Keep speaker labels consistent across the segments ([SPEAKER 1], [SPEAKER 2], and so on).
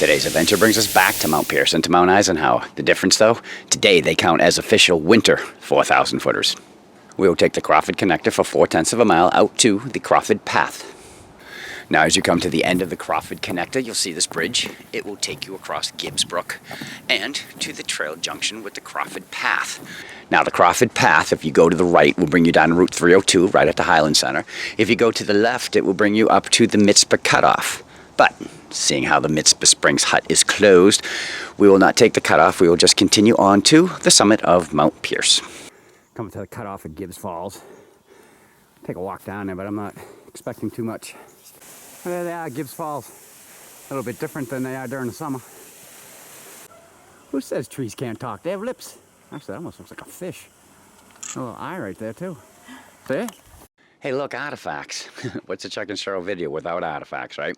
[SPEAKER 1] Today's adventure brings us back to Mount Pierce and to Mount Eisenhower. The difference though, today they count as official winter 4,000 footers. We will take the Crawford Connector for 4/10 of a mile out to the Crawford Path. Now as you come to the end of the Crawford Connector, you'll see this bridge. It will take you across Gibbs Brook and to the trail junction with the Crawford Path. Now the Crawford Path, if you go to the right, will bring you down Route 302 right at the Highland Center. If you go to the left, it will bring you up to the Mitzpah Cutoff. But seeing how the Mitzpah Springs Hut is closed, we will not take the cutoff. We will just continue on to the summit of Mount Pierce. Coming to the cutoff at Gibbs Falls. Take a walk down there, but I'm not expecting too much. There they are, Gibbs Falls. A little bit different than they are during the summer. Who says trees can't talk? They have lips. Actually, that almost looks like a fish. A little eye right there, too. See? Hey, look, artifacts. What's a Chuck and Cheryl video without artifacts, right?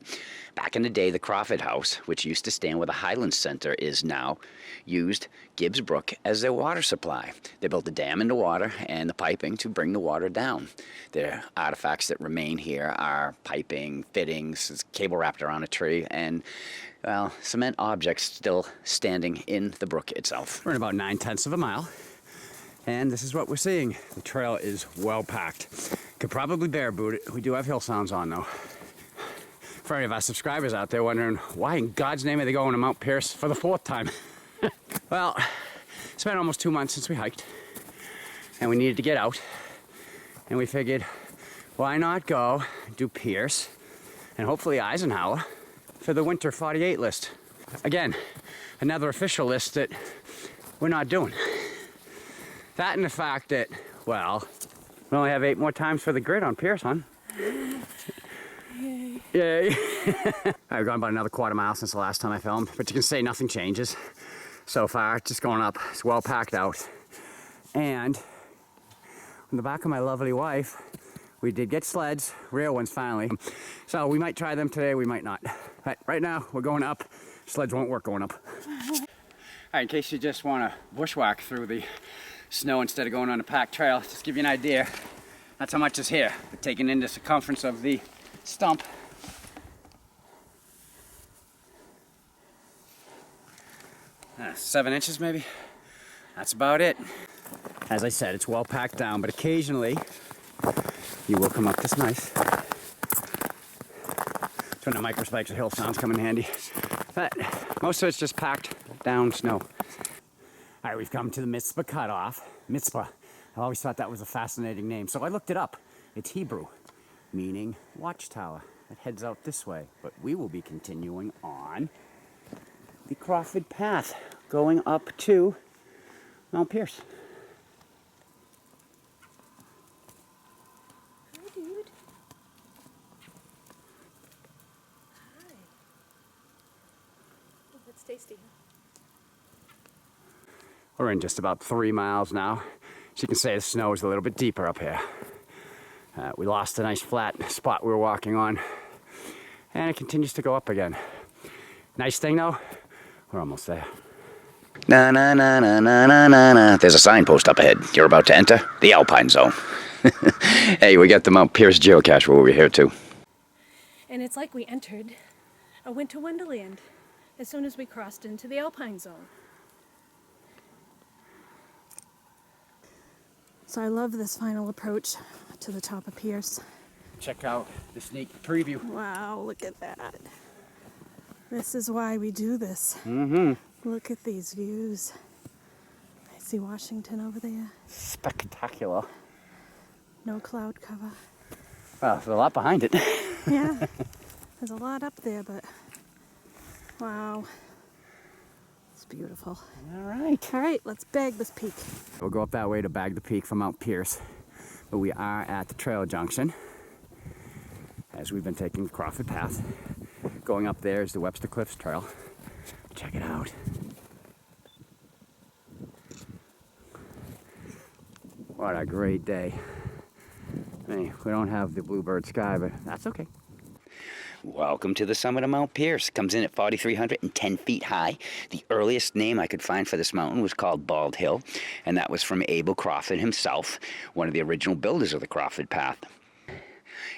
[SPEAKER 1] Back in the day, the Crawford House, which used to stand where the Highland Center is now, used Gibbs Brook as their water supply. They built a dam in the water and the piping to bring the water down. The artifacts that remain here are piping, fittings, cable wrapped around a tree, and, well, cement objects still standing in the brook itself. We're in about 9/10 of a mile. And this is what we're seeing. The trail is well packed. Could probably bareboot it. We do have hill sounds on though. For any of our subscribers out there wondering why in God's name are they going to Mount Pierce for the 4th time? Well, it's been almost 2 months since we hiked and we needed to get out. And we figured, why not go do Pierce and hopefully Eisenhower for the Winter 48 list. Again, another official list that we're not doing. That and the fact that, well, we only have 8 more times for the grid on Pierce, huh? Yay. Yay. I've gone about another quarter mile since the last time I filmed, but you can say nothing changes so far. Just going up. It's well packed out. And on the back of my lovely wife, we did get sleds, rear ones finally. So we might try them today, we might not. But right now, we're going up. Sleds won't work going up. All right, in case you just want to bushwhack through the snow instead of going on a packed trail, just to give you an idea, that's how much is here. We're taking in the circumference of the stump. Uh, 7 inches maybe. That's about it. As I said, it's well packed down, but occasionally you will come up this nice. That's when the micro spikes or hill sounds come in handy. But most of it's just packed down snow. All right, we've come to the Mitzpah Cutoff. Mitzpah. I always thought that was a fascinating name, so I looked it up. It's Hebrew, meaning watchtower. It heads out this way, but we will be continuing on the Crawford Path, going up to Mount Pierce.
[SPEAKER 2] Hi, dude. Hi. Oh, it's tasty.
[SPEAKER 1] We're in just about 3 miles now. As you can see, the snow is a little bit deeper up here. We lost a nice flat spot we were walking on, and it continues to go up again. Nice thing though, we're almost there. Na na na na na na na na. There's a signpost up ahead. You're about to enter the Alpine Zone. Hey, we got the Mount Pierce geocache over here too.
[SPEAKER 2] And it's like we entered a winter wonderland as soon as we crossed into the Alpine Zone. So I love this final approach to the top of Pierce.
[SPEAKER 1] Check out the sneak preview.
[SPEAKER 2] Wow, look at that. This is why we do this.
[SPEAKER 1] Mm-hmm.
[SPEAKER 2] Look at these views. I see Washington over there.
[SPEAKER 1] Spectacular.
[SPEAKER 2] No cloud cover.
[SPEAKER 1] Well, there's a lot behind it.
[SPEAKER 2] Yeah, there's a lot up there, but wow. It's beautiful.
[SPEAKER 1] All right.
[SPEAKER 2] All right, let's bag this peak.
[SPEAKER 1] We'll go up that way to bag the peak from Mount Pierce, but we are at the trail junction as we've been taking the Crawford Path. Going up there is the Webster Cliffs Trail. Check it out. What a great day. Hey, we don't have the bluebird sky, but that's okay. Welcome to the summit of Mount Pierce. Comes in at 4,310 feet high. The earliest name I could find for this mountain was called Bald Hill, and that was from Abel Crawford himself, one of the original builders of the Crawford Path.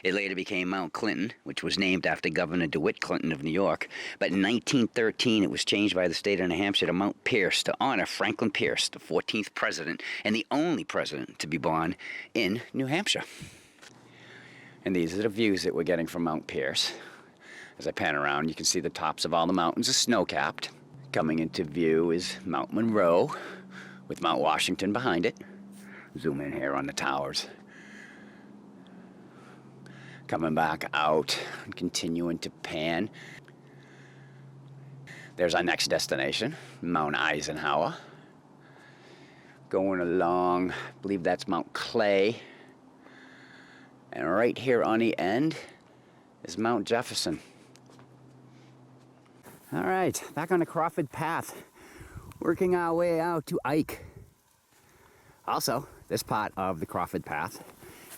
[SPEAKER 1] It later became Mount Clinton, which was named after Governor DeWitt Clinton of New York. But in 1913, it was changed by the state of New Hampshire to Mount Pierce to honor Franklin Pierce, the 14th president and the only president to be born in New Hampshire. And these are the views that we're getting from Mount Pierce. As I pan around, you can see the tops of all the mountains are snow-capped. Coming into view is Mount Monroe, with Mount Washington behind it. Zoom in here on the towers. Coming back out and continuing to pan. There's our next destination, Mount Eisenhower. Going along, I believe that's Mount Clay. And right here on the end is Mount Jefferson. All right, back on the Crawford Path, working our way out to Ike. Also, this part of the Crawford Path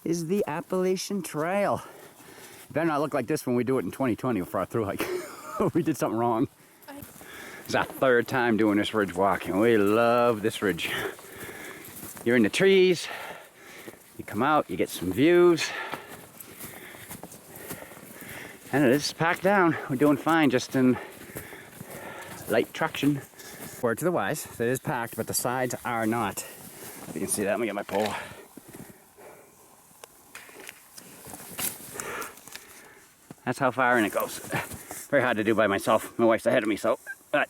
[SPEAKER 1] is the Appalachian Trail. It better not look like this when we do it in 2020 for our through hike. We did something wrong. It's our third time doing this ridge walk, and we love this ridge. You're in the trees, you come out, you get some views, and it is packed down. We're doing fine, just in light traction. Word to the wise, it is packed, but the sides are not. You can see that. Let me get my pole. That's how far in it goes. Very hard to do by myself. My wife's ahead of me, so there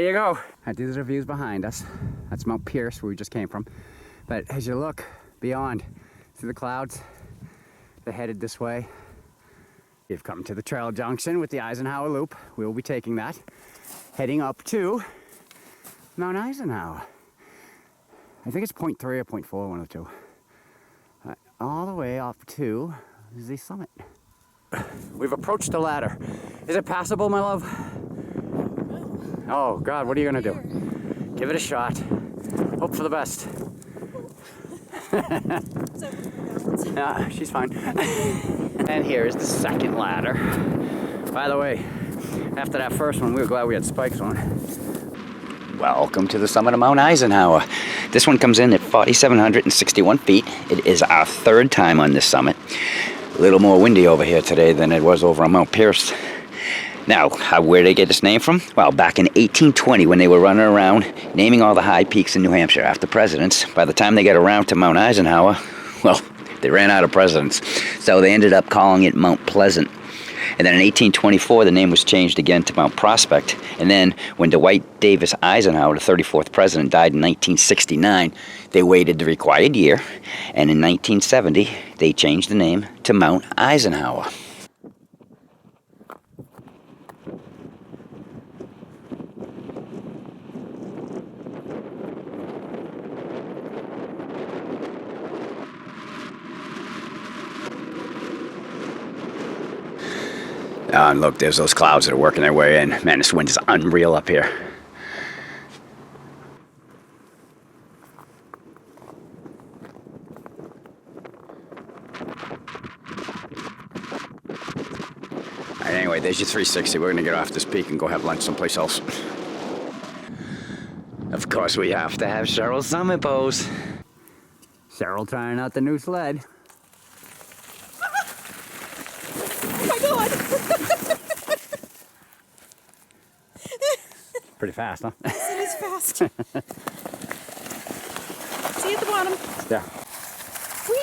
[SPEAKER 1] you go. These are the views behind us. That's Mount Pierce, where we just came from. But as you look beyond, see the clouds? They're headed this way. We've come to the trail junction with the Eisenhower Loop. We'll be taking that, heading up to Mount Eisenhower. I think it's 0.3 or 0.4, one of the two. All the way up to the summit. We've approached the ladder. Is it passable, my love? Oh God, what are you gonna do? Give it a shot. Hope for the best. Yeah, she's fine. And here is the second ladder. By the way, after that first one, we were glad we had spikes on. Welcome to the summit of Mount Eisenhower. This one comes in at 4,761 feet. It is our third time on this summit. A little more windy over here today than it was over on Mount Pierce. Now, where did they get this name from? Well, back in 1820, when they were running around naming all the high peaks in New Hampshire after presidents, by the time they got around to Mount Eisenhower, well, they ran out of presidents. So they ended up calling it Mount Pleasant. And then in 1824, the name was changed again to Mount Prospect. And then when Dwight Davis Eisenhower, the 34th president, died in 1969, they waited the required year. And in 1970, they changed the name to Mount Eisenhower. And look, there's those clouds that are working their way in. Man, this wind is unreal up here. All right, anyway, there's your 360. We're gonna get off this peak and go have lunch someplace else. Of course, we have to have Cheryl's summit pose. Cheryl trying out the new sled. Pretty fast, huh?
[SPEAKER 2] Yes, it is fast. See you at the bottom.
[SPEAKER 1] Yeah.
[SPEAKER 2] Whee!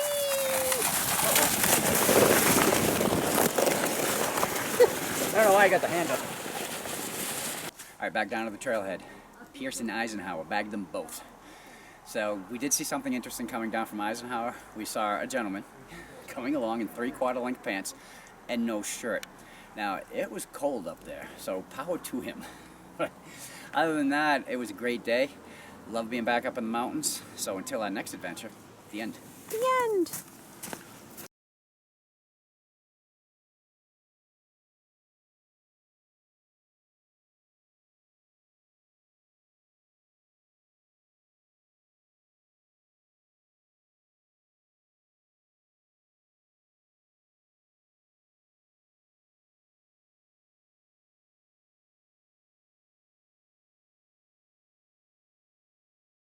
[SPEAKER 1] I don't know why I got the hand up. All right, back down to the trailhead. Pierce and Eisenhower, bagged them both. So we did see something interesting coming down from Eisenhower. We saw a gentleman coming along in 3/4 length pants and no shirt. Now, it was cold up there, so power to him. Other than that, it was a great day. Love being back up in the mountains. So until our next adventure, the end.
[SPEAKER 2] The end.